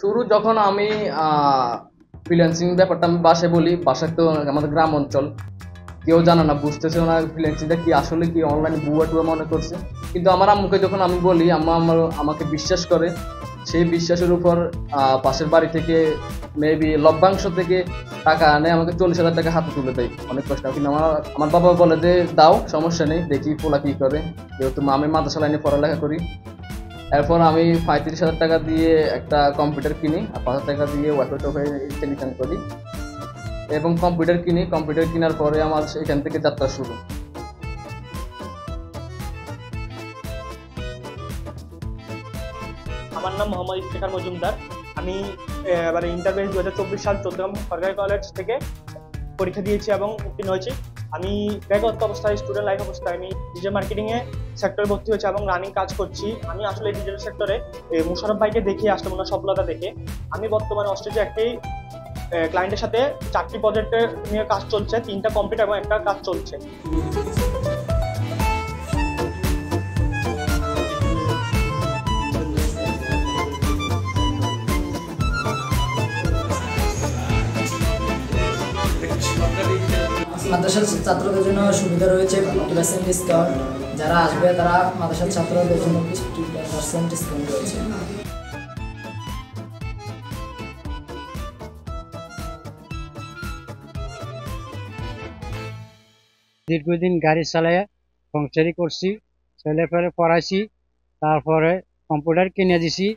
শুরু যখন আমি ফ্রিল্যান্সিং ব্যাপারটা আমি বাসায় বলি, বাসায় তো আমাদের গ্রাম অঞ্চল, কেউ জানে না, বুঝতেছে না ফ্রিল্যান্সিংটা কি আসলে কি, অনলাইন বুয়া টুয়া মনে করছে। কিন্তু আমার আম্মুকে যখন আমি বলি, আম্মা আমাকে বিশ্বাস করে। সেই বিশ্বাসের উপর পাশের বাড়ি থেকে মেবি লভ্যাংশ থেকে টাকা আনে, আমাকে 40,000 টাকা হাতে তুলে দেয় অনেক কষ্ট। কিন্তু আমার আমার বাবা বলে যে দাও, সমস্যা নেই, দেখি পোলা কি করে, যেহেতু আমি মাদ্রাসা লাইনে পড়ালেখা করি। এরপর আমি 35,000 টাকা দিয়ে একটা কম্পিউটার কিনি, আর 5,000 টাকা দিয়ে ওয়াইফাই টোফাই ইনস্টলেশন করি এবং কম্পিউটার কিনি। কম্পিউটার কেনার পরে আমার এখান থেকে যাত্রা শুরু। আমার নাম মোহাম্মদ ইফতেখার মজুমদার। আমি এবারে ইন্টারভিউ 2024 সাল চট্টগ্রাম সরকারি কলেজ থেকে পরীক্ষা দিয়েছি এবং উত্তীর্ণ হয়েছি। আমি বেকারত্ব অবস্থায়, স্টুডেন্ট লাইফ অবস্থায় আমি ডিজিটাল মার্কেটিংয়ে সেক্টরে ভর্তি হয়েছি এবং রানিং কাজ করছি। আমি আসলে ডিজিটাল সেক্টরে মুশারফ ভাইকে দেখে আসলে ওনার সফলতা দেখে আমি বর্তমানে অস্ট্রেলিয়া একটি ক্লায়েন্টের সাথে 4টি প্রজেক্টে নিয়ে কাজ চলছে, 3টা কমপ্লিট এবং একটা কাজ চলছে। মাদ্রাসার ছাত্রদের জন্য সুবিধা রয়েছে 50% ডিসকাউন্ট। যারা আসবে তারা মাদ্রাসার ছাত্রদের জন্য 50% ডিসকাউন্ট রয়েছে। দীর্ঘদিন গাড়ি চালায় সংসারই করছি, ছেলে ফেলে পড়াইছি, তারপরে কম্পিউটার কিনে দিছি,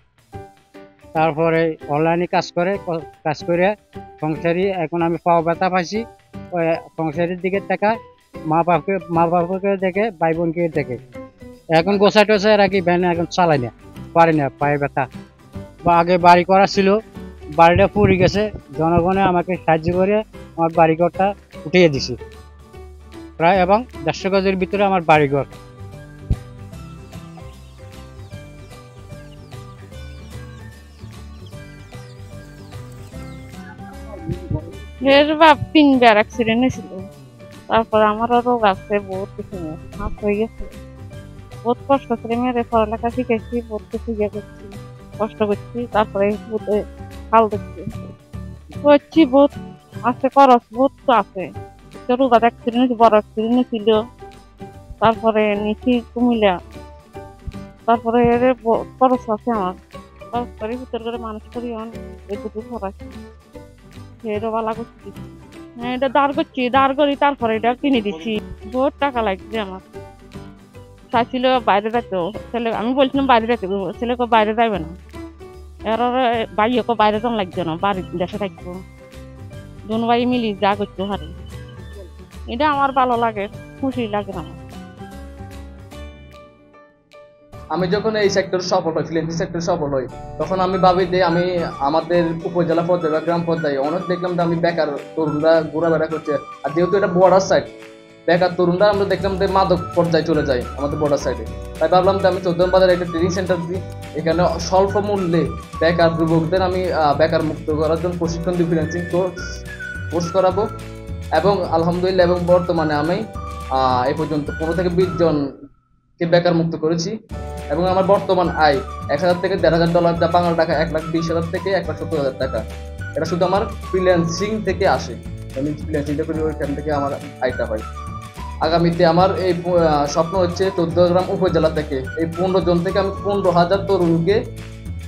তারপরে অনলাইনে কাজ করে সংসারই এখন আমি পাওয়া ব্যথা পাইছি। সংসারের দিকে টাকা মা বাবাকে দেখে, ভাই বোনকে দেখে এখন গোছায় টোছায় রাখি, ভ্যান এখন চালাই না, পারি না, পায়ে ব্যথা। বা আগে বাড়ি করা ছিল, বাড়িটা পুড়ে গেছে, জনগণে আমাকে সাহায্য করে আমার বাড়িঘরটা উঠিয়ে দিছি প্রায়, এবং 150 গজের ভিতরে আমার বাড়িঘর। এর বাপ 3বার অ্যাক্সিডেন্ট হয়েছিল। তারপর আমারও রোগ আছে, বহুত কিছু হাত হয়ে গেছে, বহুত কষ্ট করে মেয়ের পড়ালেখা শিখেছি, বহুত কিছু ইয়ে করছি, কষ্ট করছি। তারপরে হাল দেখছি করছি, বহুত আছে, খরচ বহুত তো আছে। রোগার অ্যাক্সিডেন্ট, বড় অ্যাক্সিডেন্ট ছিল, তারপরে নিচি কুমিল্লা, তারপরে এর খরচ আছে আমার। তারপরে ভিতর করে মানুষ করি এই দুটো খরচ এরও ভালো করছি। হ্যাঁ, এটা দাঁড় করছি, দাঁড় করি, তারপরে এটা কিনে দিচ্ছি। বহুত টাকা লাগছে আমার। চাইছিল বাইরে যাইতো ছেলে, আমি বলছিলাম বাইরে যাইতে, ছেলেকে বাইরে যাইবে না, এর ভাইকে বাইরে যান লাগছে না, বাড়ির দেশে থাকবো, দুনো ভাই মিলি যা করতে পারে। এটা আমার ভালো লাগে, খুশি লাগে আমার। আমি যখন এই সেক্টর সফল হই, ফ্রিল্যান্সিং সেক্টর সফল হই, তখন আমি ভাবি যে আমি আমাদের উপজেলা পর্যায়ে বা গ্রাম পর্যায়ে অনেক দেখলাম যে আমি বেকার তরুণরা ঘোরাফেরা করছে। আর যেহেতু এটা বর্ডার সাইড, বেকার তরুণরা আমরা দেখলাম যে মাদক পর্যায়ে চলে যায় আমাদের বর্ডার সাইডে। তাই ভাবলাম যে আমি চৌদ্দগ্রাম বাজারে একটা ট্রেনিং সেন্টার দিই, এখানে স্বল্প মূল্যে বেকার যুবকদের আমি বেকার মুক্ত করার জন্য প্রশিক্ষণ দিই, ফ্রিল্যান্সিং কোর্স করাবো। এবং আলহামদুলিল্লাহ, এবং বর্তমানে আমি এই পর্যন্ত 15 থেকে 20 জনকে বেকার মুক্ত করেছি। এবং আমার বর্তমান আয় 1,000 থেকে $1,500, যা বাংলা টাকা 1,20,000 থেকে 1,70,000 টাকা। এটা শুধু আমার ফ্রিল্যান্সিং থেকে আসে, আমি ফ্রিল্যান্সিংটা করি, ওইখান থেকে আমার আয়টা হয়। আগামীতে আমার এই স্বপ্ন হচ্ছে চৌদ্দগ্রাম উপজেলা থেকে এই 15 জন থেকে আমি 15,000 তরুণকে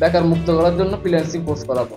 বেকার মুক্ত করার জন্য ফ্রিল্যান্সিং কোর্স করাবো।